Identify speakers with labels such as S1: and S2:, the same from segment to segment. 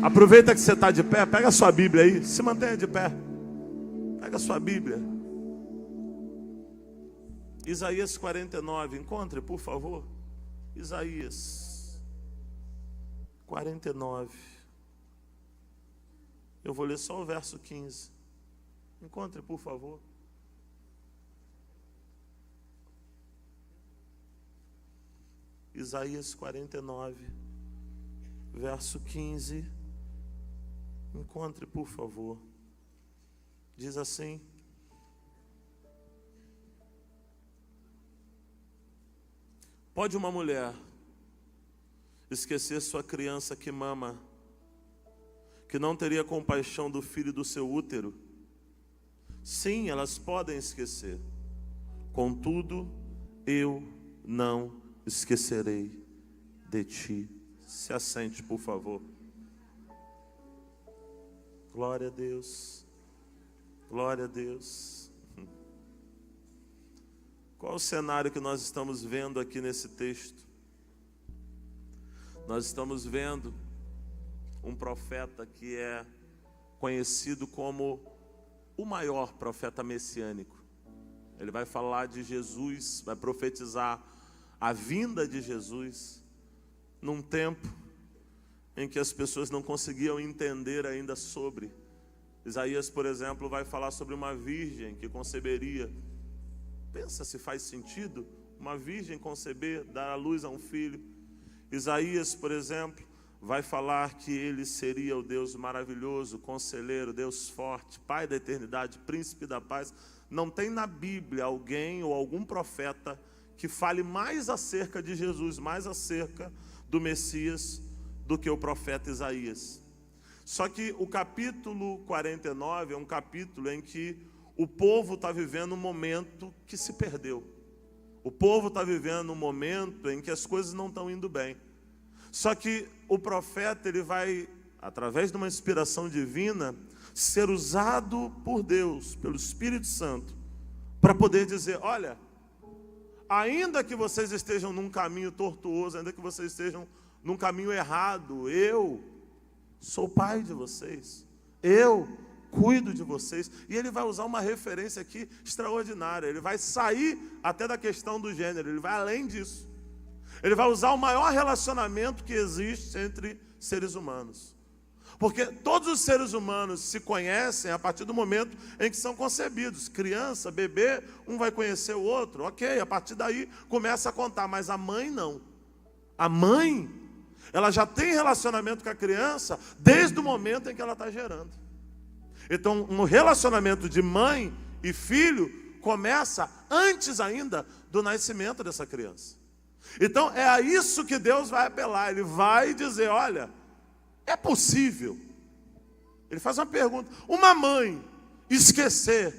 S1: Aproveita que você está de pé, pega a sua Bíblia aí, se mantenha de pé. Pega a sua Bíblia. Isaías 49, encontre, por favor. Isaías 49. Eu vou ler só o verso 15. Encontre, por favor. Isaías 49, verso 15. Encontre, por favor. Diz assim: pode uma mulher esquecer sua criança que mama, que não teria compaixão do filho do seu útero? Sim, elas podem esquecer. Contudo, eu não esquecerei de ti. Se assente, por favor. Glória a Deus. Glória a Deus. Qual o cenário que nós estamos vendo aqui nesse texto? Nós estamos vendo um profeta que é conhecido como o maior profeta messiânico. Ele vai falar de Jesus, vai profetizar a vinda de Jesus num tempo em que as pessoas não conseguiam entender ainda sobre. Isaías, por exemplo, vai falar sobre uma virgem que conceberia. Pensa se faz sentido uma virgem conceber, dar à luz a um filho. Isaías, por exemplo, vai falar que ele seria o Deus maravilhoso, conselheiro, Deus forte, Pai da eternidade, príncipe da paz. Não tem na Bíblia alguém ou algum profeta que fale mais acerca de Jesus, mais acerca do Messias, do que o profeta Isaías. Só que o capítulo 49 é um capítulo em que o povo está vivendo um momento que se perdeu. O povo está vivendo um momento em que as coisas não estão indo bem. Só que o profeta, ele vai, através de uma inspiração divina, ser usado por Deus, pelo Espírito Santo, para poder dizer: olha, ainda que vocês estejam num caminho tortuoso, ainda que vocês estejam num caminho errado, eu sou o pai de vocês, eu cuido de vocês. E ele vai usar uma referência aqui extraordinária. Ele vai sair até da questão do gênero, ele vai além disso. Ele vai usar o maior relacionamento que existe entre seres humanos. Porque todos os seres humanos se conhecem a partir do momento em que são concebidos. Criança, bebê, um vai conhecer o outro, ok, a partir daí começa a contar. Mas a mãe não. A mãe, ela já tem relacionamento com a criança desde o momento em que ela está gerando. Então, um relacionamento de mãe e filho começa antes ainda do nascimento dessa criança. Então, é a isso que Deus vai apelar. Ele vai dizer: olha, é possível. Ele faz uma pergunta: uma mãe esquecer,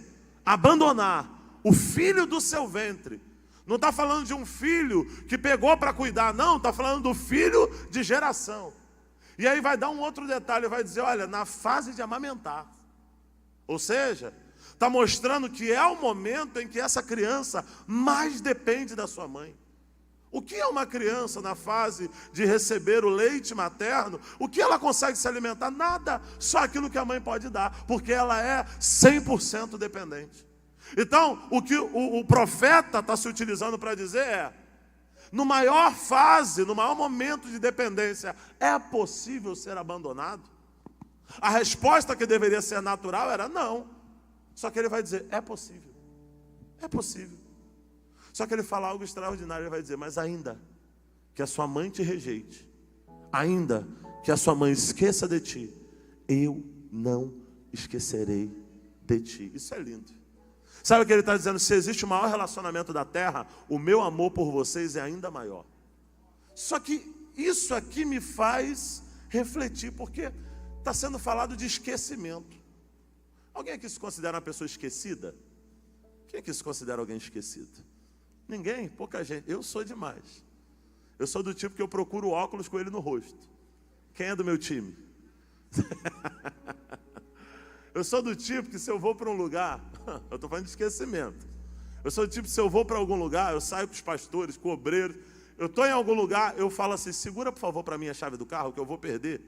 S1: abandonar o filho do seu ventre. Não está falando de um filho que pegou para cuidar, não, está falando do filho de geração. E aí vai dar um outro detalhe, vai dizer: olha, na fase de amamentar. Ou seja, está mostrando que é o momento em que essa criança mais depende da sua mãe. O que é uma criança na fase de receber o leite materno? O que ela consegue se alimentar? Nada, só aquilo que a mãe pode dar, porque ela é 100% dependente. Então, o que o profeta está se utilizando para dizer é: no maior fase, no maior momento de dependência, é possível ser abandonado? A resposta que deveria ser natural era não. Só que ele vai dizer: é possível. É possível. Só que ele fala algo extraordinário. Ele vai dizer: mas ainda que a sua mãe te rejeite, ainda que a sua mãe esqueça de ti, eu não esquecerei de ti. Isso é lindo. Sabe o que ele está dizendo? Se existe o maior relacionamento da terra, o meu amor por vocês é ainda maior. Só que isso aqui me faz refletir, porque está sendo falado de esquecimento. Alguém aqui se considera uma pessoa esquecida? Quem aqui se considera alguém esquecido? Ninguém, pouca gente. Eu sou demais. Eu sou do tipo que eu procuro óculos com ele no rosto. Quem é do meu time? Eu sou do tipo que se eu vou para um lugar, eu estou falando de esquecimento. Eu sou do tipo que se eu vou para algum lugar, eu saio com os pastores, com obreiros. Eu estou em algum lugar, eu falo assim: segura por favor para mim a chave do carro que eu vou perder.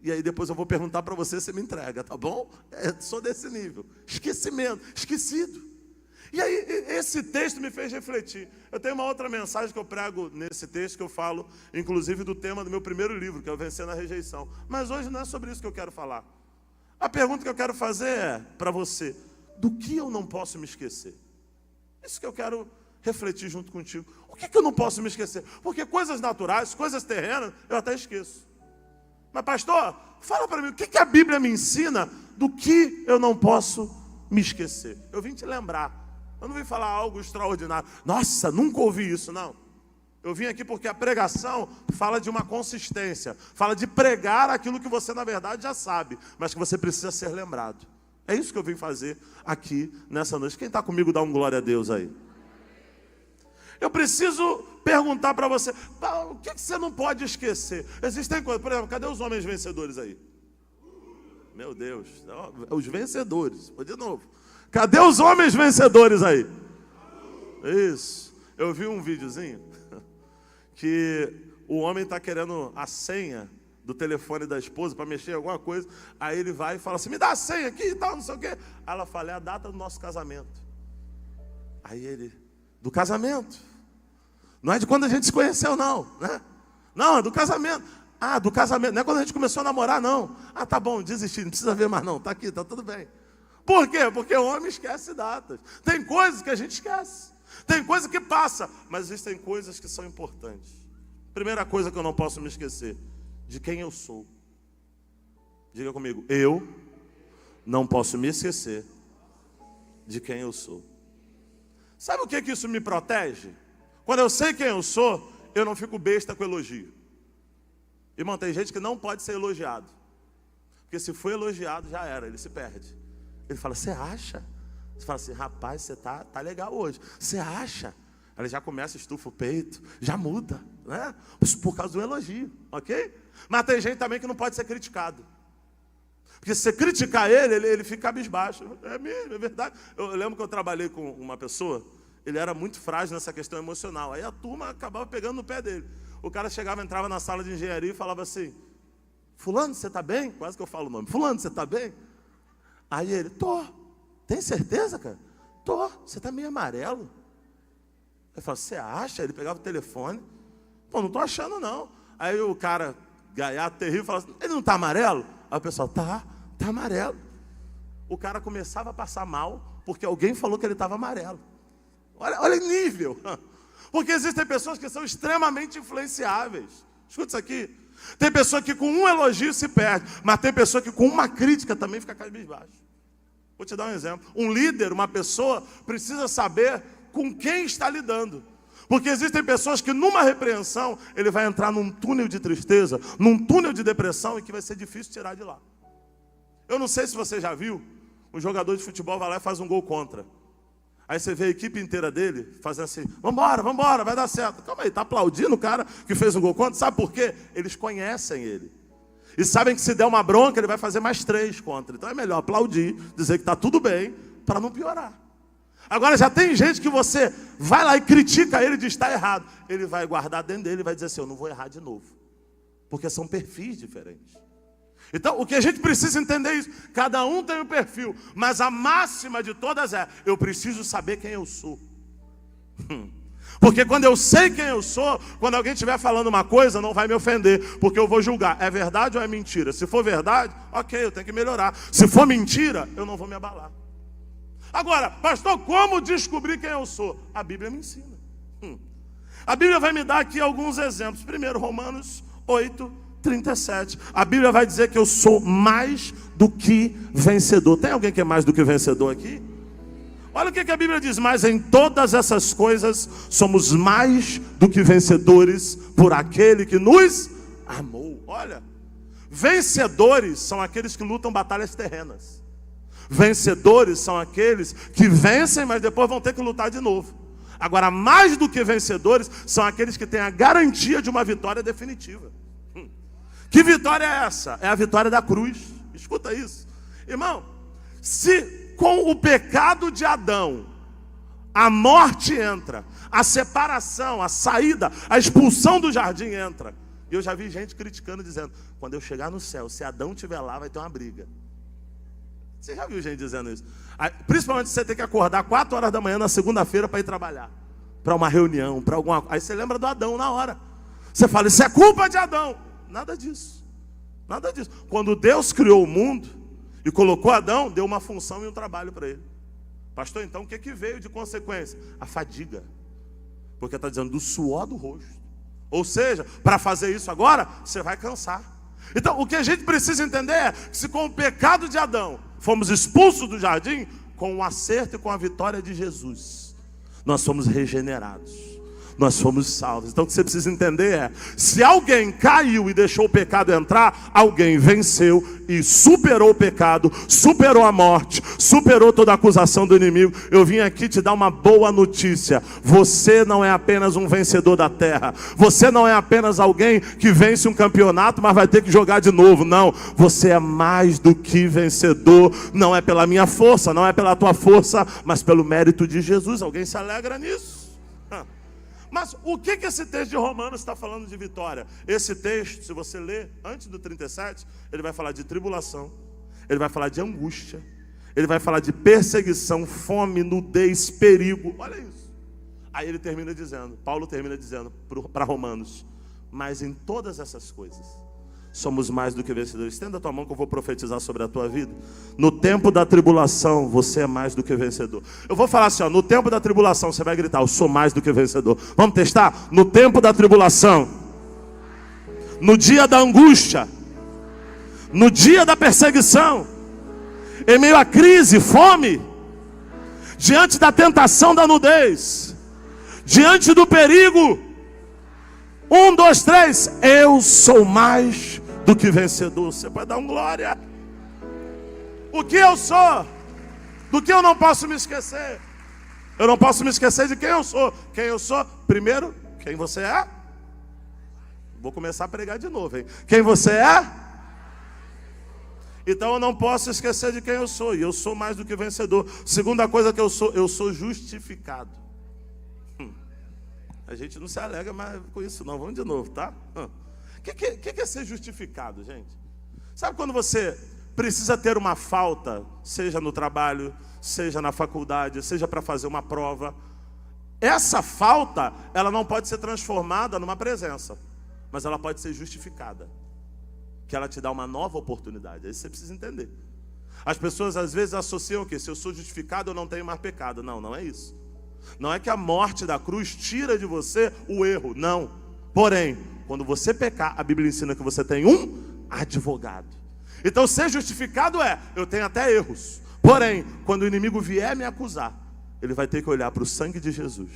S1: E aí depois eu vou perguntar para você, você me entrega, tá bom? Sou desse nível. Esquecimento, esquecido. E aí esse texto me fez refletir. Eu tenho uma outra mensagem que eu prego nesse texto, que eu falo, inclusive, do tema do meu primeiro livro, que é o Vencendo a Rejeição. Mas hoje não é sobre isso que eu quero falar. A pergunta que eu quero fazer é para você: do que eu não posso me esquecer? Isso que eu quero refletir junto contigo. O que eu não posso me esquecer? Porque coisas naturais, coisas terrenas, eu até esqueço. Mas pastor, fala para mim, o que a Bíblia me ensina do que eu não posso me esquecer? Eu vim te lembrar. Eu não vim falar algo extraordinário. Nossa, nunca ouvi isso, não. Eu vim aqui porque a pregação fala de uma consistência. Fala de pregar aquilo que você, na verdade, já sabe, mas que você precisa ser lembrado. É isso que eu vim fazer aqui nessa noite. Quem está comigo, dá um glória a Deus aí. Eu preciso perguntar para você, o que você não pode esquecer? Existem coisas, por exemplo, cadê os homens vencedores aí? Meu Deus, os vencedores, de novo. Cadê os homens vencedores aí? Isso. Eu vi um videozinho que o homem está querendo a senha do telefone da esposa para mexer em alguma coisa. Aí ele vai e fala assim, me dá a senha aqui e tal, não sei o quê. Aí ela fala, é a data do nosso casamento. Aí ele, do casamento? Não é de quando a gente se conheceu, não, né? Não, é do casamento. Ah, do casamento, não é quando a gente começou a namorar, não. Ah, tá bom, desisti, não precisa ver mais não, tá aqui, tá tudo bem. Por quê? Porque o homem esquece datas. Tem coisas que a gente esquece. Tem coisa que passa, mas existem coisas que são importantes. Primeira coisa que eu não posso me esquecer, de quem eu sou. Diga comigo, eu não posso me esquecer de quem eu sou. Sabe o que isso me protege? Quando eu sei quem eu sou, eu não fico besta com elogio. Irmão, tem gente que não pode ser elogiado. Porque se for elogiado, já era, ele se perde. Ele fala, você acha? Você fala assim, rapaz, você tá legal hoje. Você acha? Ele já começa, estufa o peito, já muda, né? Por causa do elogio, ok? Mas tem gente também que não pode ser criticado. Porque se você criticar ele fica cabisbaixo. É mesmo, é verdade. Eu lembro que eu trabalhei com uma pessoa, ele era muito frágil nessa questão emocional. Aí a turma acabava pegando no pé dele. O cara chegava, entrava na sala de engenharia e falava assim, fulano, você está bem? Quase que eu falo o nome. Fulano, você está bem? Aí ele, tô. Tem certeza, cara? Tô. Você está meio amarelo. Eu falo, você acha? Ele pegava o telefone. Pô, não estou achando, não. Aí o cara, gaiato, terrível, falava assim, ele não está amarelo? Aí o pessoal, tá amarelo. O cara começava a passar mal, porque alguém falou que ele estava amarelo. Olha o nível. Porque existem pessoas que são extremamente influenciáveis. Escuta isso aqui. Tem pessoa que com um elogio se perde, mas tem pessoa que com uma crítica também fica cabisbaixo. Vou te dar um exemplo. Um líder, uma pessoa, precisa saber com quem está lidando. Porque existem pessoas que numa repreensão, ele vai entrar num túnel de tristeza, num túnel de depressão e que vai ser difícil tirar de lá. Eu não sei se você já viu, um jogador de futebol vai lá e faz um gol contra. Aí você vê a equipe inteira dele fazendo assim, vambora, vai dar certo. Calma aí, está aplaudindo o cara que fez um gol contra? Sabe por quê? Eles conhecem ele. E sabem que se der uma bronca, ele vai fazer mais 3 contra. Então é melhor aplaudir, dizer que está tudo bem, para não piorar. Agora já tem gente que você vai lá e critica ele e diz, está errado. Ele vai guardar dentro dele e vai dizer assim, eu não vou errar de novo. Porque são perfis diferentes. Então, o que a gente precisa entender é isso. Cada um tem um perfil, mas a máxima de todas é, eu preciso saber quem eu sou. Porque quando eu sei quem eu sou, quando alguém estiver falando uma coisa, não vai me ofender, porque eu vou julgar, é verdade ou é mentira? Se for verdade, ok, eu tenho que melhorar. Se for mentira, eu não vou me abalar. Agora, pastor, como descobrir quem eu sou? A Bíblia me ensina. A Bíblia vai me dar aqui alguns exemplos. Primeiro, Romanos 8:37. A Bíblia vai dizer que eu sou mais do que vencedor. Tem alguém que é mais do que vencedor aqui? Olha o que a Bíblia diz. Mas em todas essas coisas somos mais do que vencedores por aquele que nos amou. Olha, vencedores são aqueles que lutam batalhas terrenas. Vencedores são aqueles que vencem, mas depois vão ter que lutar de novo. Agora, mais do que vencedores são aqueles que têm a garantia de uma vitória definitiva. Que vitória é essa? É a vitória da cruz. Escuta isso. Irmão, se com o pecado de Adão a morte entra, a separação, a saída, a expulsão do jardim entra, E eu já vi gente criticando, dizendo, quando eu chegar no céu, se Adão estiver lá, vai ter uma briga. Você já viu gente dizendo isso? Aí, principalmente se você tem que acordar 4 horas da manhã na segunda-feira para ir trabalhar. Para uma reunião, para alguma coisa. Aí você lembra do Adão na hora. Você fala, isso é culpa de Adão. Nada disso. Nada disso. Quando Deus criou o mundo e colocou Adão, deu uma função e um trabalho para ele. Pastor, então o que veio de consequência? A fadiga. Porque está dizendo do suor do rosto. Ou seja, para fazer isso agora, você vai cansar. Então, o que a gente precisa entender é que se com o pecado de Adão fomos expulsos do jardim, com o acerto e com a vitória de Jesus, nós fomos regenerados. Nós fomos salvos. Então o que você precisa entender é, se alguém caiu e deixou o pecado entrar, alguém venceu e superou o pecado, superou a morte, superou toda a acusação do inimigo. Eu vim aqui te dar uma boa notícia. Você não é apenas um vencedor da terra. Você não é apenas alguém que vence um campeonato, mas vai ter que jogar de novo. Não, você é mais do que vencedor. Não é pela minha força, não é pela tua força, mas pelo mérito de Jesus. Alguém se alegra nisso? Mas o que esse texto de Romanos está falando de vitória? Esse texto, se você ler antes do 37, ele vai falar de tribulação, ele vai falar de angústia, ele vai falar de perseguição, fome, nudez, perigo. Olha isso. Aí ele termina dizendo, Paulo termina dizendo para Romanos, mas em todas essas coisas, somos mais do que vencedores. Estenda a tua mão que eu vou profetizar sobre a tua vida. No tempo da tribulação, você é mais do que vencedor. Eu vou falar assim, ó, no tempo da tribulação, você vai gritar, eu sou mais do que vencedor. Vamos testar? No tempo da tribulação, no dia da angústia, no dia da perseguição, em meio à crise, fome, diante da tentação da nudez, diante do perigo, 1, 2, 3, eu sou mais do que vencedor. Você pode dar um glória. O que eu sou? Do que eu não posso me esquecer? Eu não posso me esquecer de quem eu sou. Quem eu sou? Primeiro, quem você é? Vou começar a pregar de novo, hein? Quem você é? Então eu não posso esquecer de quem eu sou. E eu sou mais do que vencedor. Segunda coisa que eu sou justificado. A gente não se alegra mais com isso não. Vamos de novo, tá? O que é ser justificado, gente? Sabe quando você precisa ter uma falta, seja no trabalho, seja na faculdade, seja para fazer uma prova. Essa falta, ela não pode ser transformada numa presença, mas ela pode ser justificada. Que ela te dá uma nova oportunidade. Isso você precisa entender. As pessoas às vezes associam o quê? Se eu sou justificado, eu não tenho mais pecado. Não, não é isso. Não é que a morte da cruz tira de você o erro, não. Porém, quando você pecar, a Bíblia ensina que você tem um advogado. Então ser justificado eu tenho até erros. Porém, quando o inimigo vier me acusar, ele vai ter que olhar para o sangue de Jesus.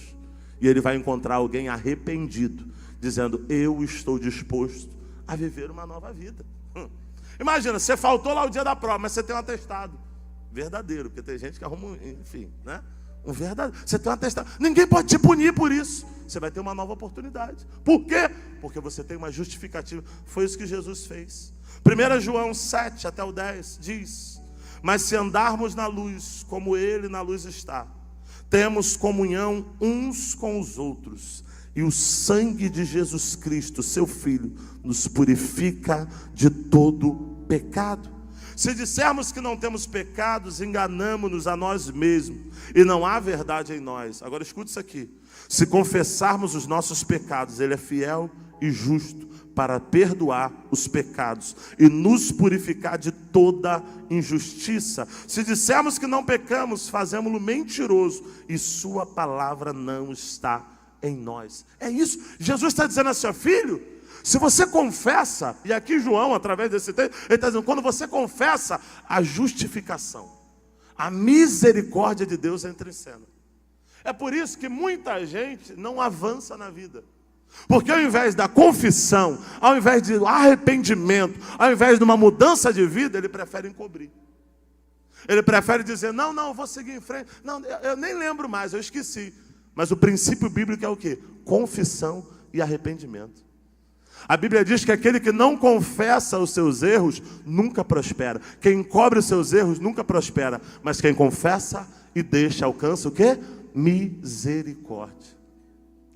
S1: E ele vai encontrar alguém arrependido, dizendo, eu estou disposto a viver uma nova vida. Imagina, você faltou lá o dia da prova, mas você tem um atestado verdadeiro, porque tem gente que arruma, enfim, né? Um verdadeiro. Você tem um atestado. Ninguém pode te punir por isso. Você vai ter uma nova oportunidade. Por quê? Porque você tem uma justificativa. Foi isso que Jesus fez. 1 João 7 até o 10 diz: mas se andarmos na luz, como Ele na luz está, temos comunhão uns com os outros. E o sangue de Jesus Cristo, seu Filho, nos purifica de todo pecado. Se dissermos que não temos pecados, enganamo-nos a nós mesmos, e não há verdade em nós. Agora escute isso aqui. Se confessarmos os nossos pecados, Ele é fiel e justo para perdoar os pecados e nos purificar de toda injustiça. Se dissermos que não pecamos, fazemos-lo mentiroso, e sua palavra não está em nós. É isso. Jesus está dizendo assim, ó, filho, se você confessa, e aqui João, através desse texto, ele está dizendo, quando você confessa, a justificação, a misericórdia de Deus entra em cena. É por isso que muita gente não avança na vida. Porque ao invés da confissão, ao invés de arrependimento, ao invés de uma mudança de vida, ele prefere encobrir. Ele prefere dizer, não, eu vou seguir em frente. Não, eu nem lembro mais, eu esqueci. Mas o princípio bíblico é o quê? Confissão e arrependimento. A Bíblia diz que aquele que não confessa os seus erros nunca prospera. Quem encobre os seus erros nunca prospera. Mas quem confessa e deixa, alcança o quê? Misericórdia.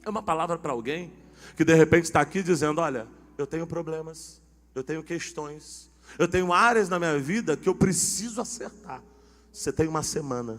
S1: É uma palavra para alguém que de repente está aqui dizendo, olha, eu tenho problemas, eu tenho questões, eu tenho áreas na minha vida que eu preciso acertar. Você tem uma semana,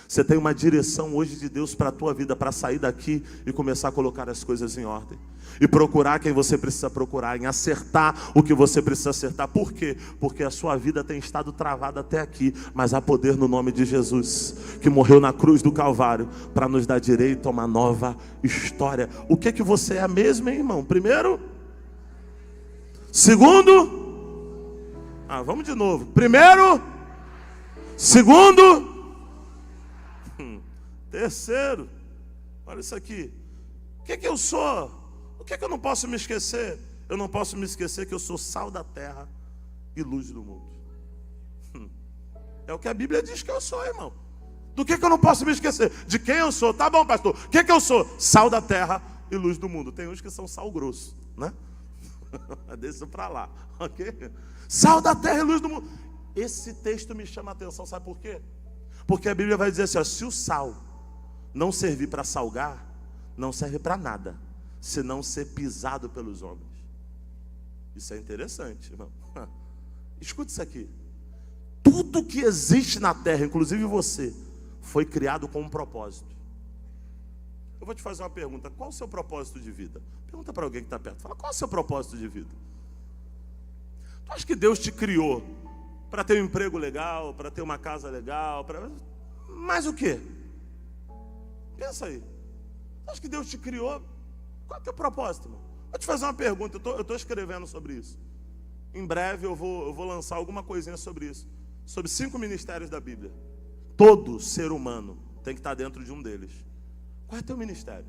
S1: você tem uma direção hoje de Deus para a tua vida, para sair daqui e começar a colocar as coisas em ordem. E procurar quem você precisa procurar, em acertar o que você precisa acertar. Por quê? Porque a sua vida tem estado travada até aqui, mas há poder no nome de Jesus, que morreu na cruz do Calvário, para nos dar direito a uma nova história. O que que você é mesmo, hein, irmão? Primeiro? Segundo? Vamos de novo. Primeiro? Segundo? Terceiro? Olha isso aqui. O que que eu sou? O que que eu não posso me esquecer? Eu não posso me esquecer que eu sou sal da terra e luz do mundo. É o que a Bíblia diz que eu sou, irmão. Do que eu não posso me esquecer? De quem eu sou? Tá bom, pastor. O que que eu sou? Sal da terra e luz do mundo. Tem uns que são sal grosso, né? Deixa pra lá, ok? Sal da terra e luz do mundo. Esse texto me chama a atenção, sabe por quê? Porque a Bíblia vai dizer assim, ó, se o sal não servir para salgar, não serve para nada, se não ser pisado pelos homens. Isso é interessante, irmão. Escuta isso aqui. Tudo que existe na terra, inclusive você, foi criado com um propósito. Eu vou te fazer uma pergunta. Qual o seu propósito de vida? Pergunta para alguém que está perto. Fala, qual é o seu propósito de vida? Tu acha que Deus te criou para ter um emprego legal, para ter uma casa legal, mais o quê? Pensa aí. Tu acha que Deus te criou? Qual é o teu propósito, irmão? Vou te fazer uma pergunta. Eu estou escrevendo sobre isso. Em breve eu vou lançar alguma coisinha sobre isso. Sobre 5 ministérios da Bíblia. Todo ser humano tem que estar dentro de um deles. Qual é teu ministério?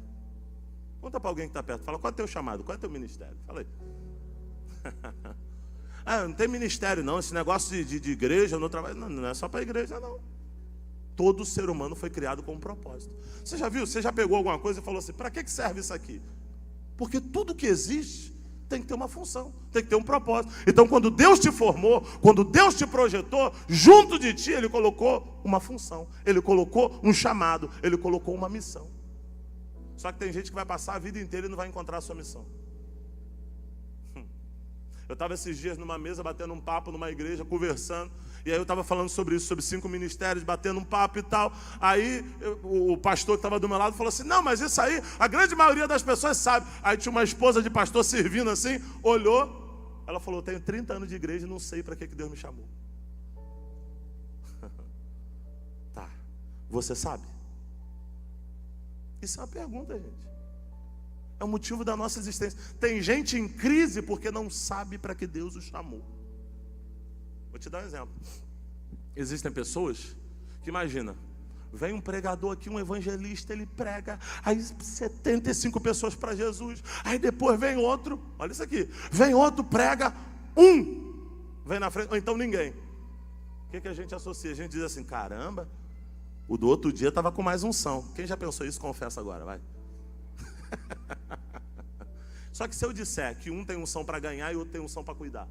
S1: Conta para alguém que está perto. Fala, qual é teu chamado? Qual é teu ministério? Fala aí. Não tem ministério não. Esse negócio de igreja, eu não trabalho. Não é só para a igreja não. Todo ser humano foi criado com um propósito. Você já viu? Você já pegou alguma coisa e falou assim, para que serve isso aqui? Porque tudo que existe tem que ter uma função, tem que ter um propósito. Então quando Deus te formou, quando Deus te projetou, junto de ti Ele colocou uma função, Ele colocou um chamado, Ele colocou uma missão. Só que tem gente que vai passar a vida inteira e não vai encontrar a sua missão. Eu estava esses dias numa mesa, batendo um papo numa igreja, conversando. E aí eu estava falando sobre isso, sobre 5 ministérios, batendo um papo e tal. Aí o pastor que estava do meu lado falou assim, não, mas isso aí, a grande maioria das pessoas sabe. Aí tinha uma esposa de pastor servindo assim, olhou. Ela falou, tenho 30 anos de igreja e não sei para que Deus me chamou. Tá, você sabe? Isso é uma pergunta, gente. É o motivo da nossa existência. Tem gente em crise porque não sabe para que Deus o chamou. Vou te dar um exemplo. Existem pessoas que, imagina, vem um pregador aqui, um evangelista, ele prega, aí 75 pessoas para Jesus, aí depois vem outro, olha isso aqui, vem outro, prega, vem na frente, ou então ninguém. O que a gente associa? A gente diz assim, caramba, o do outro dia estava com mais unção. Quem já pensou isso, confessa agora, vai. Só que se eu disser que um tem unção para ganhar e outro tem unção para cuidar,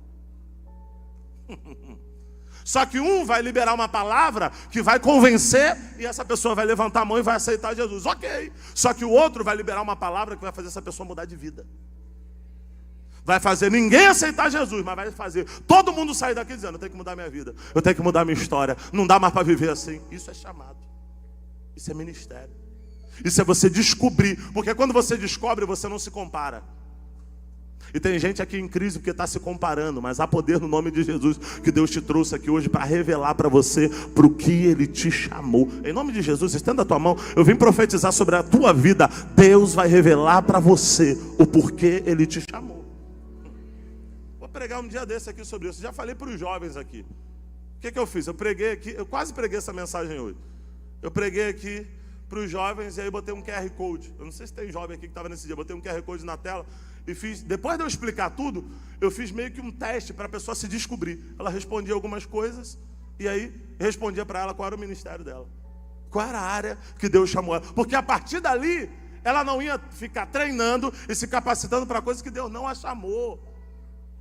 S1: só que um vai liberar uma palavra que vai convencer e essa pessoa vai levantar a mão e vai aceitar Jesus, ok. Só que o outro vai liberar uma palavra que vai fazer essa pessoa mudar de vida. Vai fazer ninguém aceitar Jesus, mas vai fazer todo mundo sair daqui dizendo, eu tenho que mudar minha vida, eu tenho que mudar minha história, não dá mais para viver assim. Isso é chamado, isso é ministério. Isso é você descobrir, porque quando você descobre, você não se compara. E tem gente aqui em crise porque está se comparando, mas há poder no nome de Jesus que Deus te trouxe aqui hoje para revelar para você para o que Ele te chamou. Em nome de Jesus, estenda a tua mão, eu vim profetizar sobre a tua vida. Deus vai revelar para você o porquê Ele te chamou. Vou pregar um dia desse aqui sobre isso. Já falei para os jovens aqui. O que eu fiz? Eu preguei aqui, eu quase preguei essa mensagem hoje. Eu preguei aqui para os jovens e aí botei um QR Code. Eu não sei se tem jovem aqui que estava nesse dia. Botei um QR Code na tela e fiz, depois de eu explicar tudo, eu fiz meio que um teste para a pessoa se descobrir. Ela respondia algumas coisas e aí respondia para ela qual era o ministério dela, qual era a área que Deus chamou ela. Porque a partir dali ela não ia ficar treinando e se capacitando para coisas que Deus não a chamou.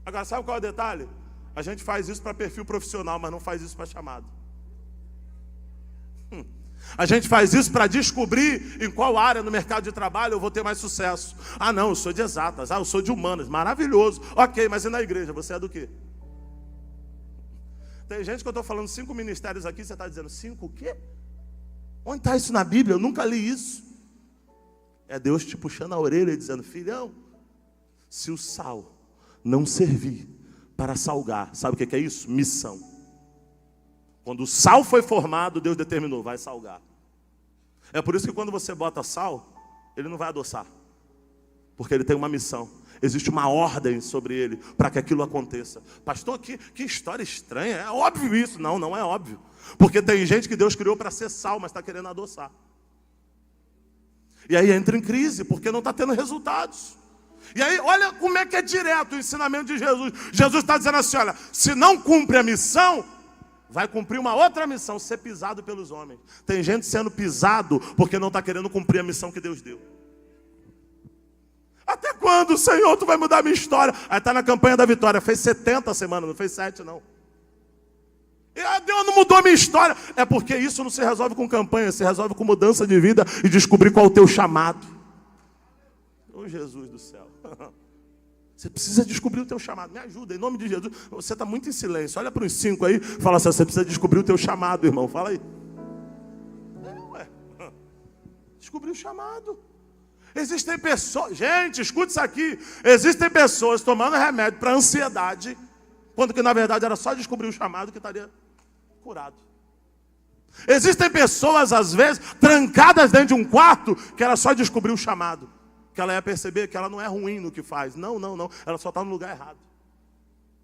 S1: Agora sabe qual é o detalhe? A gente faz isso para perfil profissional, mas não faz isso para chamado.
S2: A gente faz isso para descobrir em qual área no mercado de trabalho eu vou ter mais sucesso. Ah, não, eu sou de exatas. Ah, eu sou de humanas. Maravilhoso. Ok, mas e na igreja? Você é do quê? Tem gente que eu estou falando 5 ministérios aqui, você está dizendo 5 o quê? Onde está isso na Bíblia? Eu nunca li isso. É Deus te puxando a orelha e dizendo: filhão, se o sal não servir para salgar, sabe o que é isso? Missão. Quando o sal foi formado, Deus determinou: vai salgar. É por isso que quando você bota sal, ele não vai adoçar, porque ele tem uma missão. Existe uma ordem sobre ele para que aquilo aconteça. Pastor, que história estranha. É óbvio isso. Não, não é óbvio. Porque tem gente que Deus criou para ser sal, mas está querendo adoçar. E aí entra em crise, porque não está tendo resultados. E aí, olha como é que é direto o ensinamento de Jesus. Jesus está dizendo assim: olha, se não cumpre a missão, vai cumprir uma outra missão, ser pisado pelos homens. Tem gente sendo pisado porque não está querendo cumprir a missão que Deus deu. Até quando, Senhor, tu vai mudar a minha história? Aí está na campanha da vitória. Fez 70 semanas, não fez 7 não. E Deus não mudou a minha história. É porque isso não se resolve com campanha, se resolve com mudança de vida e descobrir qual é o teu chamado. Ô Jesus do céu. Você precisa descobrir o teu chamado. Me ajuda, em nome de Jesus. Você está muito em silêncio. Olha para os 5 aí. Fala assim: você precisa descobrir o teu chamado, irmão. Fala aí. Descobrir o chamado. Existem pessoas, gente, escute isso aqui. Existem pessoas tomando remédio para ansiedade, quando que na verdade era só descobrir o chamado que estaria curado. Existem pessoas, às vezes, trancadas dentro de um quarto, que era só descobrir o chamado, que ela ia perceber que ela não é ruim no que faz. Não, não, não. Ela só está no lugar errado.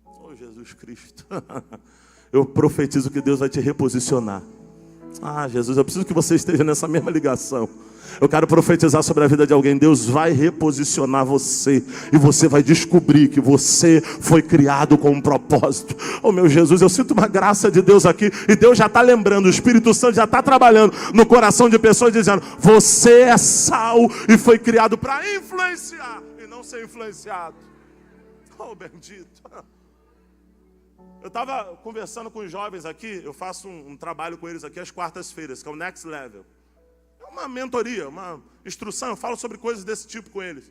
S2: Oh, Jesus Cristo. Eu profetizo que Deus vai te reposicionar. Ah, Jesus, eu preciso que você esteja nessa mesma ligação. Eu quero profetizar sobre a vida de alguém. Deus vai reposicionar você. E você vai descobrir que você foi criado com um propósito. Oh meu Jesus, eu sinto uma graça de Deus aqui. E Deus já está lembrando. O Espírito Santo já está trabalhando no coração de pessoas, dizendo: você é sal e foi criado para influenciar e não ser influenciado. Oh bendito. Eu estava conversando com os jovens aqui. Eu faço um trabalho com eles aqui às quartas-feiras, que é o Next Level. Uma mentoria, uma instrução, eu falo sobre coisas desse tipo com eles.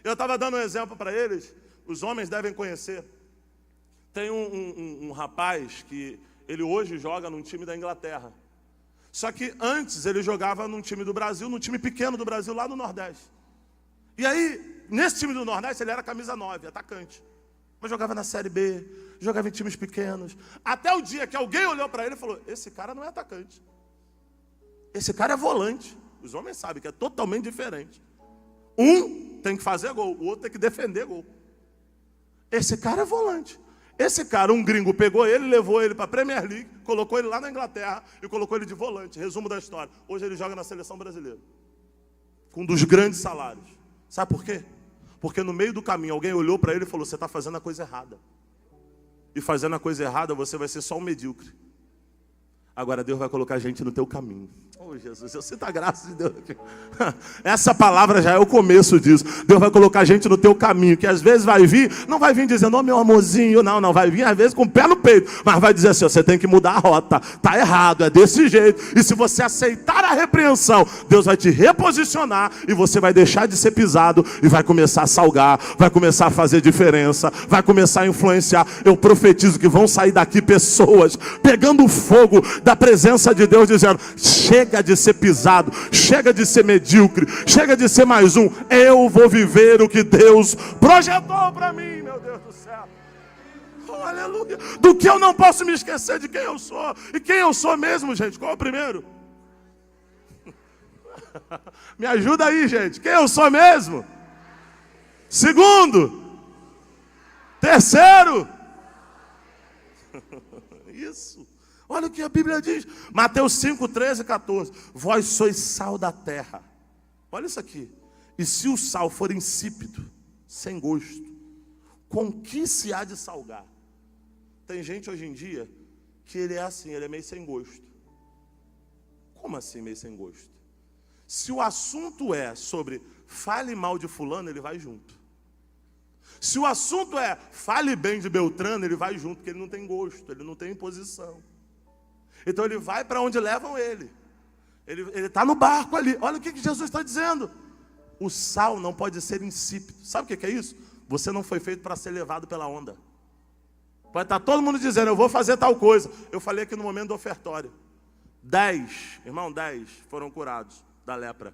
S2: Eu estava dando um exemplo para eles, os homens devem conhecer. Tem um rapaz que ele hoje joga num time da Inglaterra. Só que antes ele jogava num time do Brasil, num time pequeno do Brasil, lá no Nordeste. E aí, nesse time do Nordeste, ele era camisa 9, atacante. Mas jogava na Série B, jogava em times pequenos. Até o dia que alguém olhou para ele e falou: esse cara não é atacante. Esse cara é volante. Os homens sabem que é totalmente diferente. Um tem que fazer gol, o outro tem que defender gol. Esse cara é volante. Esse cara, um gringo pegou ele, levou ele para a Premier League, colocou ele lá na Inglaterra e colocou ele de volante. Resumo da história: hoje ele joga na seleção brasileira, com um dos grandes salários. Sabe por quê? Porque no meio do caminho alguém olhou para ele e falou: você está fazendo a coisa errada. E fazendo a coisa errada você vai ser só um medíocre. Agora Deus vai colocar gente no teu caminho. Oh Jesus, eu sinto a graça de Deus aqui. Essa palavra já é o começo disso. Deus vai colocar gente no teu caminho, que às vezes vai vir, não vai vir dizendo: oh meu amorzinho, não, não, vai vir às vezes com o pé no peito, mas vai dizer assim: você tem que mudar a rota, tá errado, é desse jeito. E se você aceitar a repreensão, Deus vai te reposicionar e você vai deixar de ser pisado e vai começar a salgar, vai começar a fazer diferença, vai começar a influenciar. Eu profetizo que vão sair daqui pessoas pegando fogo da presença de Deus, dizendo: chega de ser pisado, chega de ser medíocre, chega de ser mais um. Eu vou viver o que Deus projetou para mim, meu Deus do céu. Oh, aleluia. Do que eu não posso me esquecer de quem eu sou. E quem eu sou mesmo, gente? Qual é o primeiro? Me ajuda aí, gente. Quem eu sou mesmo? Segundo. Terceiro. Isso. Olha o que a Bíblia diz. Mateus 5, 13 e 14. Vós sois sal da terra. Olha isso aqui. E se o sal for insípido, sem gosto, com que se há de salgar? Tem gente hoje em dia que ele é assim, ele é meio sem gosto. Como assim meio sem gosto? Se o assunto é sobre fale mal de fulano, ele vai junto. Se o assunto é fale bem de Beltrano, ele vai junto, porque ele não tem gosto, ele não tem imposição. Então ele vai para onde levam ele. Ele está no barco ali. Olha o que Jesus está dizendo. O sal não pode ser insípido. Sabe o que é isso? Você não foi feito para ser levado pela onda. Pode estar todo mundo dizendo, eu vou fazer tal coisa. Eu falei aqui no momento do ofertório. 10 foram curados da lepra.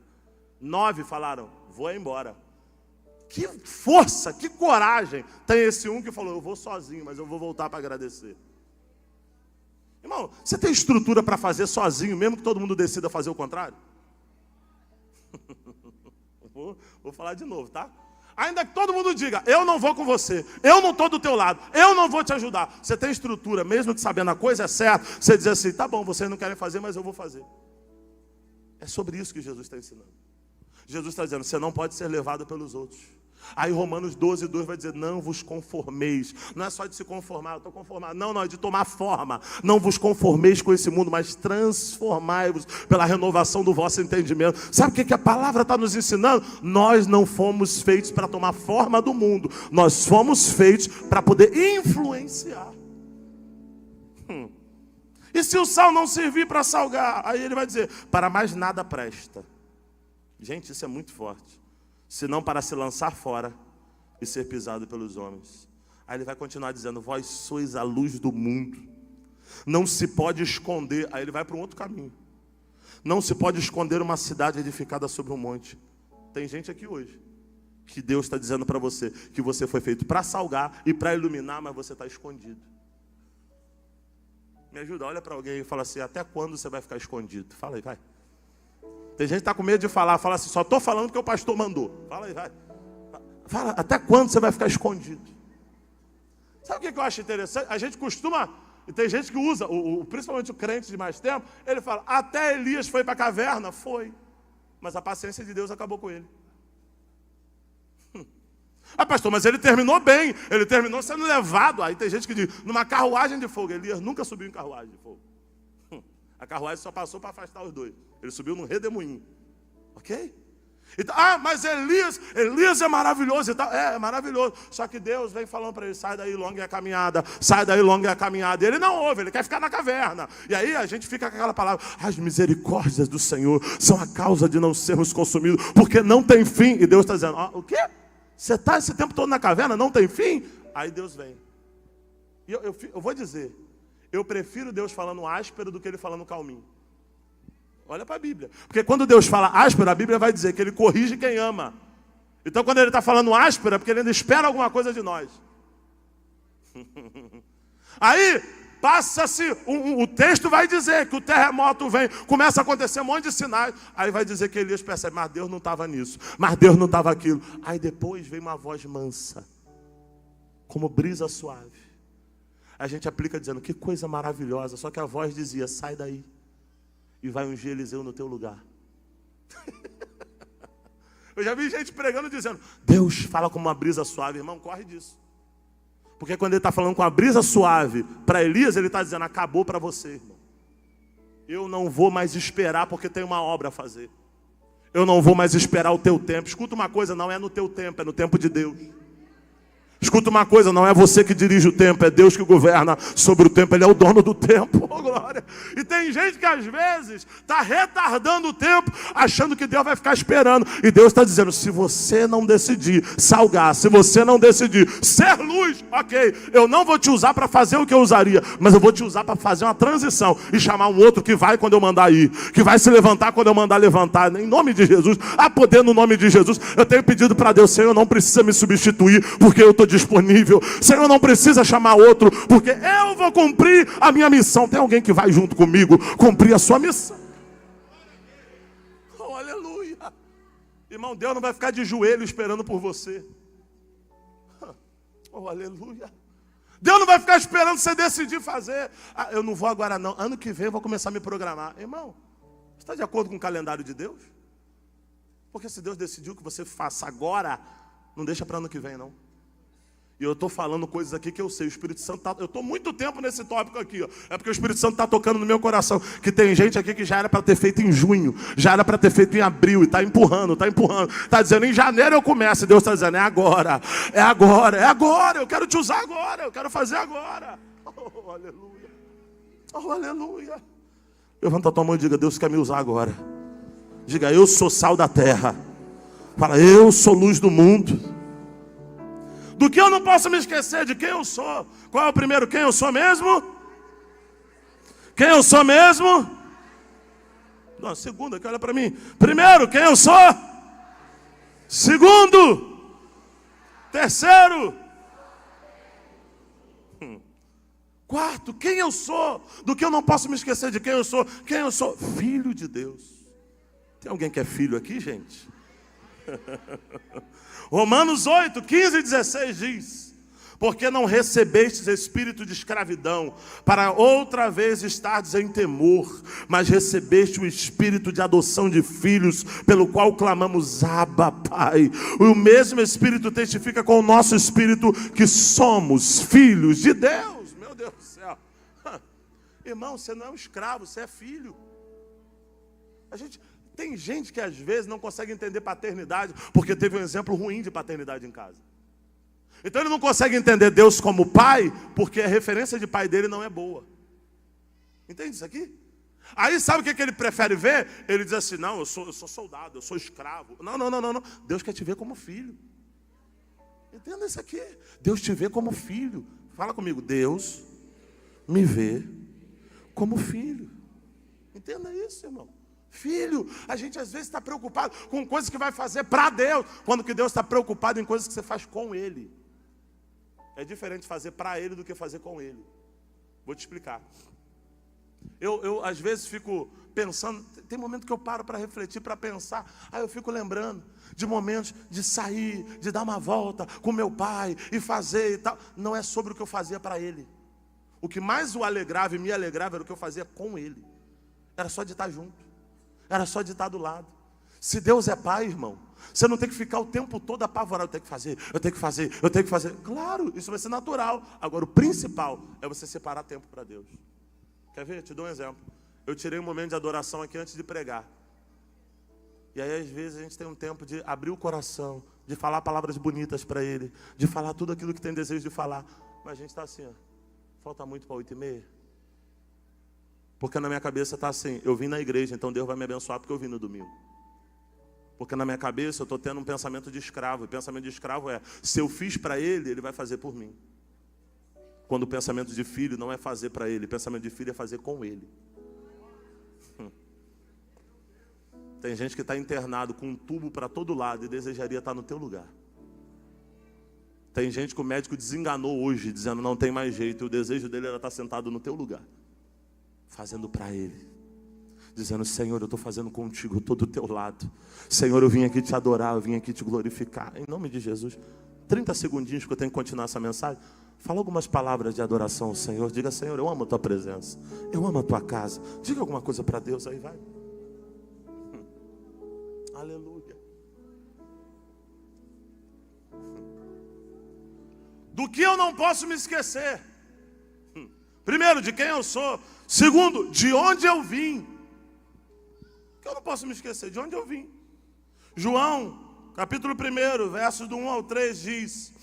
S2: 9 falaram, vou embora. Que força, que coragem. Tem esse um que falou, eu vou sozinho, mas eu vou voltar para agradecer. Irmão, você tem estrutura para fazer sozinho, mesmo que todo mundo decida fazer o contrário? Vou falar de novo, tá? Ainda que todo mundo diga, eu não vou com você, eu não estou do teu lado, eu não vou te ajudar. Você tem estrutura, mesmo que sabendo a coisa é certa, você diz assim, tá bom, vocês não querem fazer, mas eu vou fazer. É sobre isso que Jesus está ensinando. Jesus está dizendo, você não pode ser levado pelos outros. Aí Romanos 12:2 vai dizer, não vos conformeis. Não é só de se conformar, eu estou conformado. Não, é de tomar forma. Não vos conformeis com esse mundo, mas transformai-vos pela renovação do vosso entendimento. Sabe o que a palavra está nos ensinando? Nós não fomos feitos para tomar forma do mundo. Nós fomos feitos para poder influenciar. E se o sal não servir para salgar? Aí ele vai dizer, para mais nada presta. Gente, isso é muito forte. Senão para se lançar fora e ser pisado pelos homens. Aí ele vai continuar dizendo, vós sois a luz do mundo. Não se pode esconder. Aí ele vai para um outro caminho. Não se pode esconder uma cidade edificada sobre um monte. Tem gente aqui hoje que Deus está dizendo para você que você foi feito para salgar e para iluminar, mas você está escondido. Me ajuda, olha para alguém e fala assim, até quando você vai ficar escondido? Fala aí, vai. Tem gente que está com medo de falar, fala assim, só estou falando porque o pastor mandou. Fala aí, vai. Fala, até quando você vai ficar escondido? Sabe o que eu acho interessante? A gente costuma, e tem gente que usa, principalmente o crente de mais tempo, ele fala, até Elias foi para a caverna? Foi. Mas a paciência de Deus acabou com ele. Ah, pastor, mas ele terminou bem, ele terminou sendo levado. Aí tem gente que diz, numa carruagem de fogo. Elias nunca subiu em carruagem de fogo. A carruagem só passou para afastar os dois. Ele subiu num redemoinho. Ok? Então, mas Elias é maravilhoso e tal. É maravilhoso. Só que Deus vem falando para ele, sai daí, longa é a caminhada. Sai daí, longa é a caminhada. E ele não ouve, ele quer ficar na caverna. E aí a gente fica com aquela palavra, as misericórdias do Senhor são a causa de não sermos consumidos, porque não tem fim. E Deus está dizendo, o quê? Você está esse tempo todo na caverna, não tem fim? Aí Deus vem. E eu vou dizer, eu prefiro Deus falando áspero do que Ele falando calminho. Olha para a Bíblia. Porque quando Deus fala áspero, a Bíblia vai dizer que Ele corrige quem ama. Então quando Ele está falando áspero, é porque Ele ainda espera alguma coisa de nós. Aí, passa-se, o texto vai dizer que o terremoto vem, começa a acontecer um monte de sinais. Aí vai dizer que Elias percebe, mas Deus não estava nisso, mas Deus não estava aquilo. Aí depois vem uma voz mansa, como brisa suave. A gente aplica dizendo, que coisa maravilhosa. Só que a voz dizia, sai daí e vai ungir Eliseu no teu lugar. Eu já vi gente pregando dizendo, Deus fala com uma brisa suave. Irmão, corre disso. Porque quando ele está falando com a brisa suave para Elias, ele está dizendo, acabou para você, irmão. Eu não vou mais esperar porque tem uma obra a fazer. Eu não vou mais esperar o teu tempo. Escuta uma coisa, não é no teu tempo, é no tempo de Deus. Escuta uma coisa, não é você que dirige o tempo, é Deus que governa sobre o tempo, Ele é o dono do tempo, oh glória. E tem gente que às vezes está retardando o tempo, achando que Deus vai ficar esperando. E Deus está dizendo, se você não decidir salgar, se você não decidir ser luz, ok, eu não vou te usar para fazer o que eu usaria, mas eu vou te usar para fazer uma transição e chamar um outro que vai quando eu mandar ir, que vai se levantar quando eu mandar levantar, em nome de Jesus. Há poder no nome de Jesus. Eu tenho pedido para Deus, Senhor, não precisa me substituir, porque eu estou disponível. Senhor, não precisa chamar outro, porque eu vou cumprir a minha missão. Tem alguém que vai junto comigo cumprir a sua missão? Oh, aleluia. Irmão, Deus não vai ficar de joelho esperando por você. Oh, aleluia. Deus não vai ficar esperando você decidir fazer. Eu não vou agora não. Ano que vem eu vou começar a me programar. Irmão, você está de acordo com o calendário de Deus? Porque se Deus decidiu que você faça agora, não deixa para ano que vem, não. E eu estou falando coisas aqui que eu sei. O Espírito Santo está... Eu estou muito tempo nesse tópico aqui. Ó. É porque o Espírito Santo está tocando no meu coração. Que tem gente aqui que já era para ter feito em junho. Já era para ter feito em abril. E está empurrando, está empurrando. Está dizendo, em janeiro eu começo. E Deus está dizendo, é agora. É agora, é agora. Eu quero te usar agora. Eu quero fazer agora. Oh, aleluia. Oh, aleluia. Levanta a tua mão e diga: Deus quer me usar agora. Diga: eu sou sal da terra. Fala: eu sou luz do mundo. Do que eu não posso me esquecer? De quem eu sou. Qual é o primeiro? Quem eu sou mesmo? Quem eu sou mesmo? Não, segunda, que olha para mim. Primeiro, quem eu sou? Segundo. Terceiro. Quarto, quem eu sou? Do que eu não posso me esquecer de quem eu sou? Quem eu sou? Filho de Deus. Tem alguém que é filho aqui, gente? Romanos 8, 15 e 16 diz: porque não recebestes espírito de escravidão, para outra vez estardes em temor, mas recebeste o espírito de adoção de filhos, pelo qual clamamos: Abba, Pai. O mesmo Espírito testifica com o nosso espírito que somos filhos de Deus. Meu Deus do céu. Irmão, você não é um escravo, você é filho. Tem gente que às vezes não consegue entender paternidade porque teve um exemplo ruim de paternidade em casa. Então ele não consegue entender Deus como pai porque a referência de pai dele não é boa. Entende isso aqui? Aí sabe o que ele prefere ver? Ele diz assim: não, eu sou soldado, eu sou escravo. Não. Deus quer te ver como filho. Entenda isso aqui. Deus te vê como filho. Fala comigo: Deus me vê como filho. Entenda isso, irmão. Filho, a gente às vezes está preocupado com coisas que vai fazer para Deus, quando que Deus está preocupado em coisas que você faz com Ele. É diferente fazer para Ele do que fazer com Ele. Vou te explicar. Eu às vezes fico pensando, tem momento que eu paro para refletir, para pensar, aí eu fico lembrando de momentos de sair, de dar uma volta com meu pai e fazer e tal. Não é sobre o que eu fazia para Ele. O que mais o alegrava e me alegrava era o que eu fazia com Ele. Era só de estar junto. Era só de estar do lado. Se Deus é pai, irmão, você não tem que ficar o tempo todo apavorado. Eu tenho que fazer. Claro, isso vai ser natural. Agora o principal é você separar tempo para Deus. Quer ver? Te dou um exemplo. Eu tirei um momento de adoração aqui antes de pregar. E aí às vezes a gente tem um tempo de abrir o coração, de falar palavras bonitas para Ele, de falar tudo aquilo que tem desejo de falar. Mas a gente está assim, ó, falta muito para 8h30. Porque na minha cabeça está assim: eu vim na igreja, então Deus vai me abençoar porque eu vim no domingo. Porque na minha cabeça eu estou tendo um pensamento de escravo. E o pensamento de escravo é: se eu fiz para Ele, Ele vai fazer por mim. Quando o pensamento de filho não é fazer para Ele, o pensamento de filho é fazer com Ele. Tem gente que está internado com um tubo para todo lado e desejaria estar no teu lugar. Tem gente que o médico desenganou hoje, dizendo não tem mais jeito, e o desejo dele era estar sentado no teu lugar, fazendo para Ele, dizendo: Senhor, eu estou fazendo contigo, eu estou do teu lado. Senhor, eu vim aqui te adorar, eu vim aqui te glorificar. Em nome de Jesus. 30 segundinhos que eu tenho que continuar essa mensagem. Fala algumas palavras de adoração ao Senhor. Diga: Senhor, eu amo a tua presença, eu amo a tua casa. Diga alguma coisa para Deus aí, vai. Aleluia. Do que eu não posso me esquecer? Primeiro, de quem eu sou. Segundo, de onde eu vim. Que eu não posso me esquecer, de onde eu vim. João, capítulo 1, versos do 1 ao 3 diz: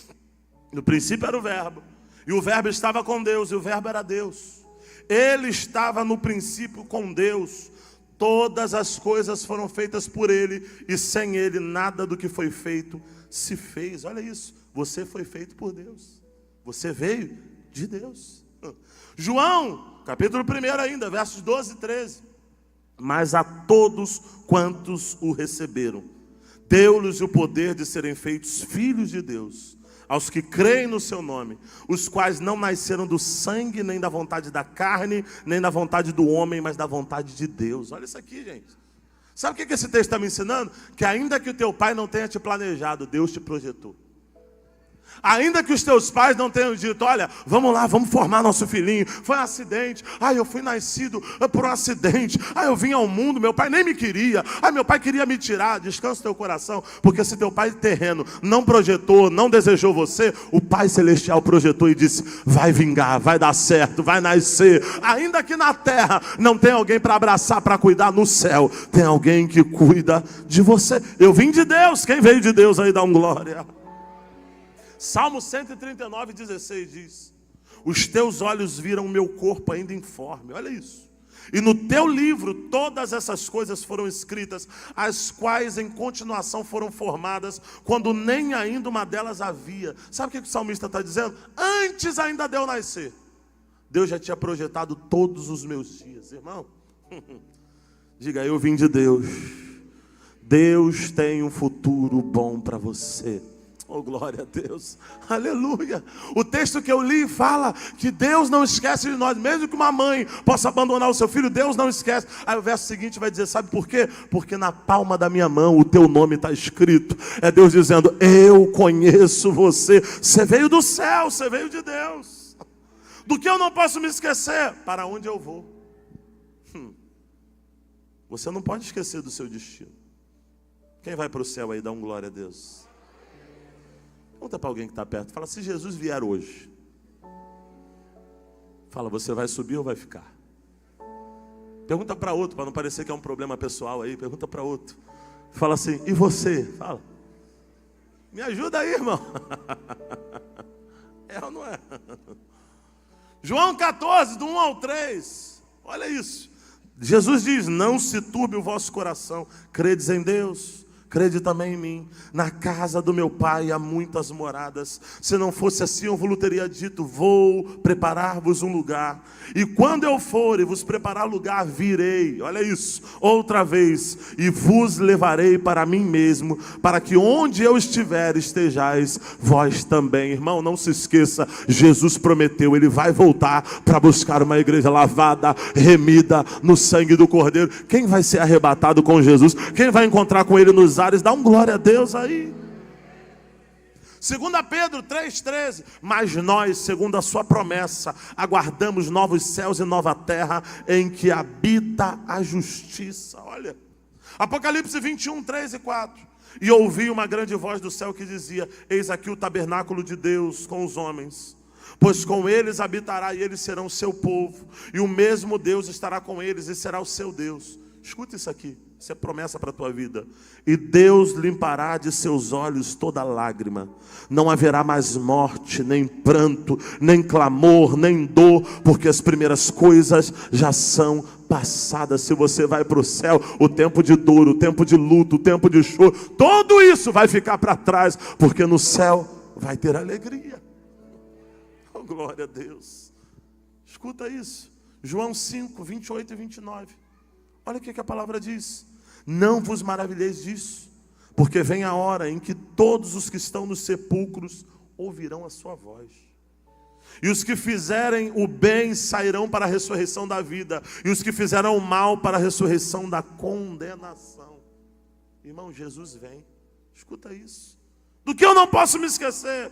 S2: no princípio era o verbo, e o verbo estava com Deus, e o verbo era Deus. Ele estava no princípio com Deus. Todas as coisas foram feitas por Ele, e sem Ele nada do que foi feito se fez. Olha isso, você foi feito por Deus. Você veio de Deus. João, capítulo 1 ainda, versos 12 e 13. Mas a todos quantos o receberam, deu-lhes o poder de serem feitos filhos de Deus, aos que creem no seu nome, os quais não nasceram do sangue, nem da vontade da carne, nem da vontade do homem, mas da vontade de Deus. Olha isso aqui, gente. Sabe o que esse texto está me ensinando? Que ainda que o teu pai não tenha te planejado, Deus te projetou. Ainda que os teus pais não tenham dito: olha, vamos lá, vamos formar nosso filhinho. Foi um acidente. Eu fui nascido por um acidente. Eu vim ao mundo, meu pai nem me queria. Meu pai queria me tirar. Descansa teu coração, porque se teu pai terreno não projetou, não desejou você, o Pai Celestial projetou e disse: vai vingar, vai dar certo, vai nascer. Ainda que na terra não tem alguém para abraçar, para cuidar, no céu tem alguém que cuida de você. Eu vim de Deus. Quem veio de Deus aí dá um glória. Salmo 139, 16 diz: os teus olhos viram o meu corpo ainda informe. Olha isso. E no teu livro todas essas coisas foram escritas, as quais em continuação foram formadas, quando nem ainda uma delas havia. Sabe o que o salmista está dizendo? Antes ainda de eu nascer, Deus já tinha projetado todos os meus dias. Irmão, diga, eu vim de Deus. Deus tem um futuro bom para você. Oh, glória a Deus, aleluia. O texto que eu li fala que Deus não esquece de nós. Mesmo que uma mãe possa abandonar o seu filho, Deus não esquece. Aí o verso seguinte vai dizer, sabe por quê? Porque na palma da minha mão o teu nome está escrito. É Deus dizendo, eu conheço você. Você veio do céu, você veio de Deus. Do que eu não posso me esquecer? Para onde eu vou? Você não pode esquecer do seu destino. Quem vai para o céu aí, dá um glória a Deus. Pergunta para alguém que está perto. Fala, se Jesus vier hoje. Fala, você vai subir ou vai ficar? Pergunta para outro, para não parecer que é um problema pessoal aí. Pergunta para outro. Fala assim, e você? Fala. Me ajuda aí, irmão. É ou não é? João 14, do 1 ao 3. Olha isso. Jesus diz, não se turbe o vosso coração. Credes em Deus. Crede também em mim. Na casa do meu pai há muitas moradas. Se não fosse assim, eu vos teria dito, vou preparar-vos um lugar. E quando eu for e vos preparar lugar, virei. Olha isso, outra vez. E vos levarei para mim mesmo, para que onde eu estiver, estejais vós também. Irmão, não se esqueça, Jesus prometeu, ele vai voltar para buscar uma igreja lavada, remida no sangue do Cordeiro. Quem vai ser arrebatado com Jesus? Quem vai encontrar com ele nos ares? Dá um glória a Deus aí. 2 Pedro 3,13. Mas nós, segundo a sua promessa, aguardamos novos céus e nova terra, em que habita a justiça. Olha, Apocalipse 21, 3 e 4. E ouvi uma grande voz do céu que dizia, eis aqui o tabernáculo de Deus com os homens, pois com eles habitará e eles serão seu povo, e o mesmo Deus estará com eles e será o seu Deus. Escuta isso aqui, isso é promessa para a tua vida. E Deus limpará de seus olhos toda lágrima. Não haverá mais morte, nem pranto, nem clamor, nem dor, porque as primeiras coisas já são passadas. Se você vai para o céu, o tempo de dor, o tempo de luto, o tempo de choro, tudo isso vai ficar para trás, porque no céu vai ter alegria. Oh, glória a Deus. Escuta isso, João 5, 28 e 29. Olha o que a palavra diz. Não vos maravilheis disso, porque vem a hora em que todos os que estão nos sepulcros ouvirão a sua voz. E os que fizerem o bem sairão para a ressurreição da vida, e os que fizerão o mal para a ressurreição da condenação. Irmão, Jesus vem. Escuta isso. Do que eu não posso me esquecer?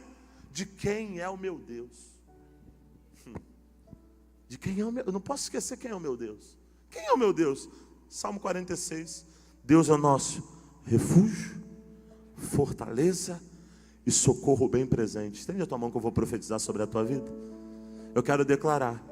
S2: De quem é o meu Deus. De quem é o meu... Eu não posso esquecer quem é o meu Deus. Quem é o meu Deus? Salmo 46. Deus é o nosso refúgio, fortaleza e socorro bem presente. Estende a tua mão que eu vou profetizar sobre a tua vida. Eu quero declarar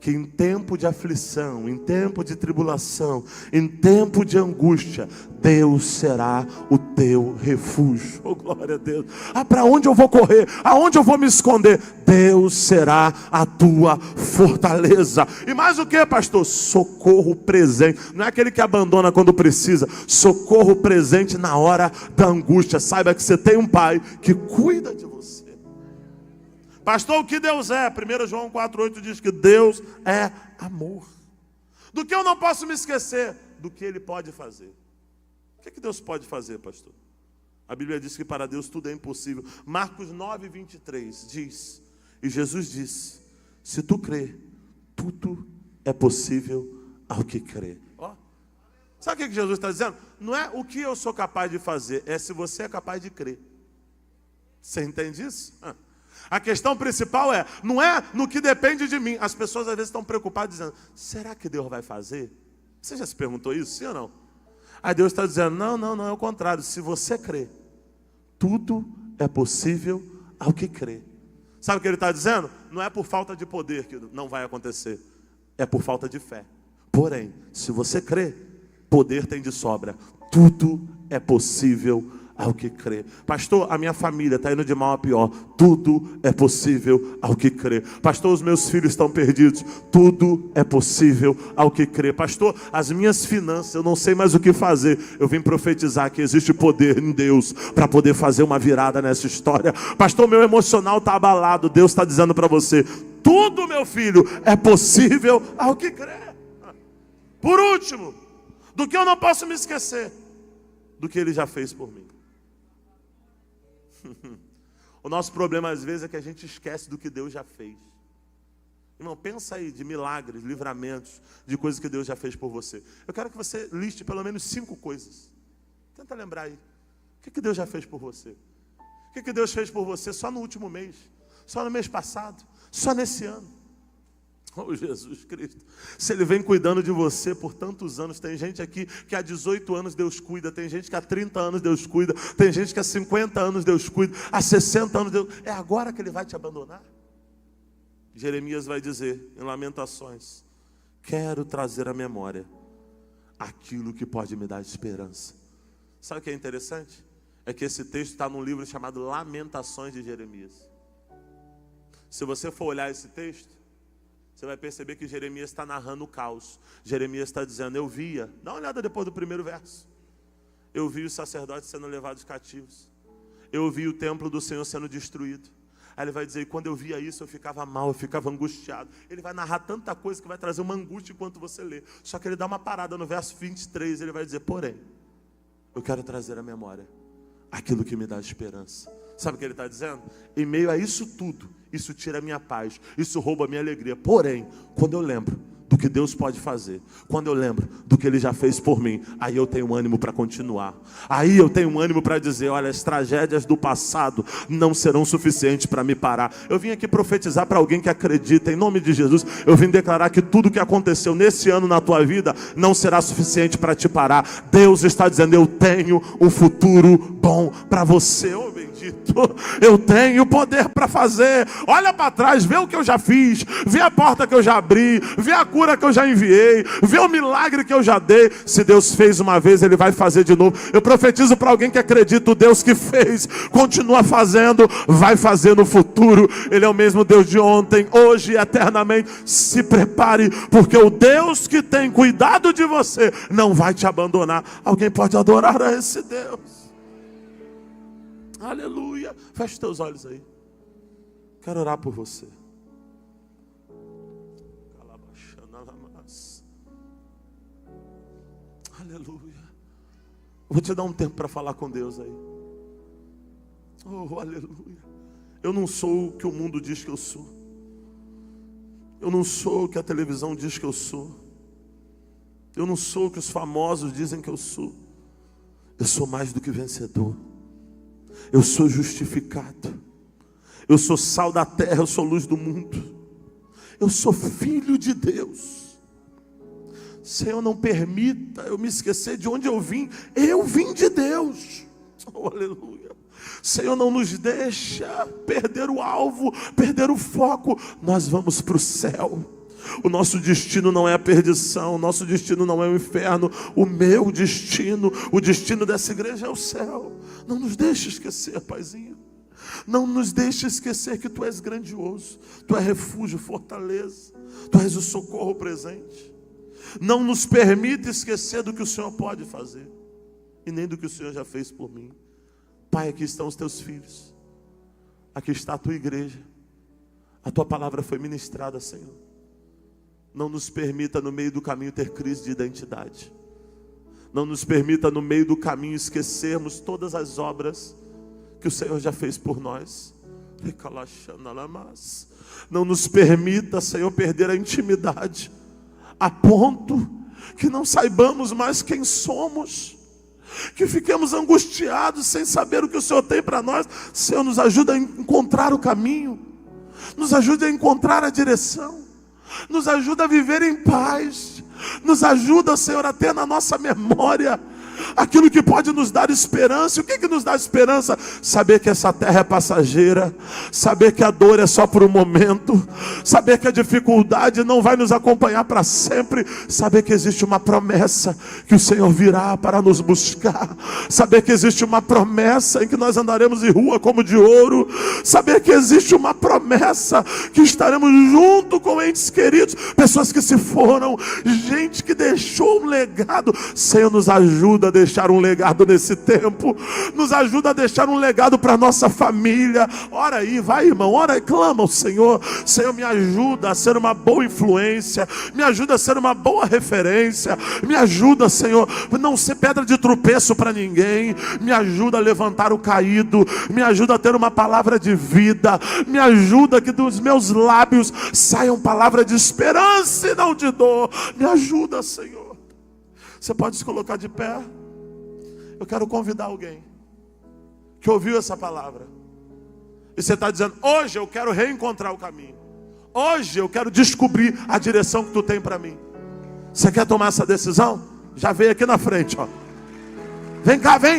S2: que em tempo de aflição, em tempo de tribulação, em tempo de angústia, Deus será o teu refúgio. Oh, glória a Deus. Para onde eu vou correr? Aonde eu vou me esconder? Deus será a tua fortaleza. E mais o que, pastor? Socorro presente. Não é aquele que abandona quando precisa. Socorro presente na hora da angústia. Saiba que você tem um pai que cuida de você. Pastor, o que Deus é? 1 João 4,8 diz que Deus é amor. Do que eu não posso me esquecer? Do que Ele pode fazer. O que Deus pode fazer, pastor? A Bíblia diz que para Deus tudo é impossível. Marcos 9, 23 diz, e Jesus disse, se tu crê, tudo é possível ao que crê. Ó, sabe o que Jesus está dizendo? Não é o que eu sou capaz de fazer, é se você é capaz de crer. Você entende isso? A questão principal não é no que depende de mim. As pessoas às vezes estão preocupadas dizendo, será que Deus vai fazer? Você já se perguntou isso, sim ou não? Aí Deus está dizendo, não, é o contrário. Se você crê, tudo é possível ao que crê. Sabe o que Ele está dizendo? Não é por falta de poder que não vai acontecer, é por falta de fé. Porém, se você crê, poder tem de sobra. Tudo é possível ao que crê. Pastor, a minha família está indo de mal a pior. Tudo é possível ao que crê. Pastor, os meus filhos estão perdidos. Tudo é possível ao que crê. Pastor, as minhas finanças, eu não sei mais o que fazer. Eu vim profetizar que existe poder em Deus para poder fazer uma virada nessa história. Pastor, meu emocional está abalado. Deus está dizendo para você: tudo, meu filho, é possível ao que crê. Por último, do que eu não posso me esquecer, do que Ele já fez por mim. O nosso problema às vezes é que a gente esquece do que Deus já fez. Irmão, pensa aí de milagres, livramentos, de coisas que Deus já fez por você. Eu quero que você liste pelo menos 5 coisas. Tenta lembrar aí. O que Deus já fez por você? O que Deus fez por você só no último mês? Só no mês passado? Só nesse ano? Oh, Jesus Cristo, se Ele vem cuidando de você por tantos anos, tem gente aqui que há 18 anos Deus cuida, tem gente que há 30 anos Deus cuida, tem gente que há 50 anos Deus cuida, há 60 anos Deus... É agora que Ele vai te abandonar? Jeremias vai dizer em Lamentações: quero trazer à memória aquilo que pode me dar esperança. Sabe o que é interessante? É que esse texto está num livro chamado Lamentações de Jeremias. Se você for olhar esse texto, você vai perceber que Jeremias está narrando o caos. Jeremias está dizendo: eu via, dá uma olhada depois do primeiro verso. Eu vi os sacerdotes sendo levados cativos. Eu vi o templo do Senhor sendo destruído. Aí ele vai dizer: e quando eu via isso eu ficava mal, eu ficava angustiado. Ele vai narrar tanta coisa que vai trazer uma angústia enquanto você lê. Só que ele dá uma parada no verso 23, ele vai dizer: porém, eu quero trazer à memória aquilo que me dá esperança. Sabe o que ele está dizendo? Em meio a isso tudo, isso tira a minha paz, isso rouba a minha alegria. Porém, quando eu lembro do que Deus pode fazer, quando eu lembro do que Ele já fez por mim, aí eu tenho ânimo para continuar. Aí eu tenho ânimo para dizer: olha, as tragédias do passado não serão suficientes para me parar. Eu vim aqui profetizar para alguém que acredita, em nome de Jesus. Eu vim declarar que tudo que aconteceu nesse ano na tua vida não será suficiente para te parar. Deus está dizendo: eu tenho um futuro bom para você. Oh, bendito, eu tenho poder para fazer. Olha para trás, vê o que eu já fiz, vê a porta que eu já abri, vê a cura que eu já enviei, vê o milagre que eu já dei. Se Deus fez uma vez, Ele vai fazer de novo. Eu profetizo para alguém que acredita: o Deus que fez, continua fazendo, vai fazer no futuro. Ele é o mesmo Deus de ontem, hoje e eternamente. Se prepare, porque o Deus que tem cuidado de você não vai te abandonar. Alguém pode adorar a esse Deus? Aleluia. Feche os teus olhos aí. Quero orar por você. Aleluia. Vou te dar um tempo para falar com Deus aí. Oh, aleluia. Eu não sou o que o mundo diz que eu sou. Eu não sou o que a televisão diz que eu sou. Eu não sou o que os famosos dizem que eu sou. Eu sou mais do que vencedor. Eu sou justificado. Eu sou sal da terra, eu sou luz do mundo. Eu sou filho de Deus. Senhor, não permita eu me esquecer de onde eu vim. Eu vim de Deus. Oh, aleluia. Senhor, não nos deixa perder o alvo, perder o foco. Nós vamos para o céu. O nosso destino não é a perdição, o nosso destino não é o inferno. O meu destino, o destino dessa igreja é o céu. Não nos deixe esquecer, Paizinho. Não nos deixe esquecer que Tu és grandioso. Tu és refúgio, fortaleza. Tu és o socorro presente. Não nos permita esquecer do que o Senhor pode fazer, e nem do que o Senhor já fez por mim. Pai, aqui estão os Teus filhos. Aqui está a Tua igreja. A Tua palavra foi ministrada, Senhor. Não nos permita no meio do caminho ter crise de identidade. Não nos permita no meio do caminho esquecermos todas as obras que o Senhor já fez por nós. Não nos permita, Senhor, perder a intimidade, a ponto que não saibamos mais quem somos, que fiquemos angustiados sem saber o que o Senhor tem para nós. Senhor, nos ajuda a encontrar o caminho, nos ajude a encontrar a direção, nos ajuda a viver em paz, nos ajuda, Senhor, a ter na nossa memória aquilo que pode nos dar esperança. O que nos dá esperança? Saber que essa terra é passageira, saber que a dor é só por um momento, saber que a dificuldade não vai nos acompanhar para sempre, saber que existe uma promessa que o Senhor virá para nos buscar, saber que existe uma promessa em que nós andaremos em rua como de ouro, saber que existe uma promessa que estaremos junto com entes queridos, pessoas que se foram, gente que deixou um legado. Senhor, nos ajuda a deixar um legado nesse tempo, nos ajuda a deixar um legado para a nossa família. Ora aí, vai irmão, ora e clama ao Senhor. Senhor, me ajuda a ser uma boa influência, me ajuda a ser uma boa referência, me ajuda, Senhor, não ser pedra de tropeço para ninguém, me ajuda a levantar o caído, me ajuda a ter uma palavra de vida, me ajuda que dos meus lábios saiam palavras de esperança e não de dor. Me ajuda, Senhor. Você pode se colocar de pé? Eu quero convidar alguém que ouviu essa palavra e você está dizendo: hoje eu quero reencontrar o caminho, hoje eu quero descobrir a direção que tu tem para mim. Você quer tomar essa decisão? Já veio aqui na frente, ó. Vem cá, vem.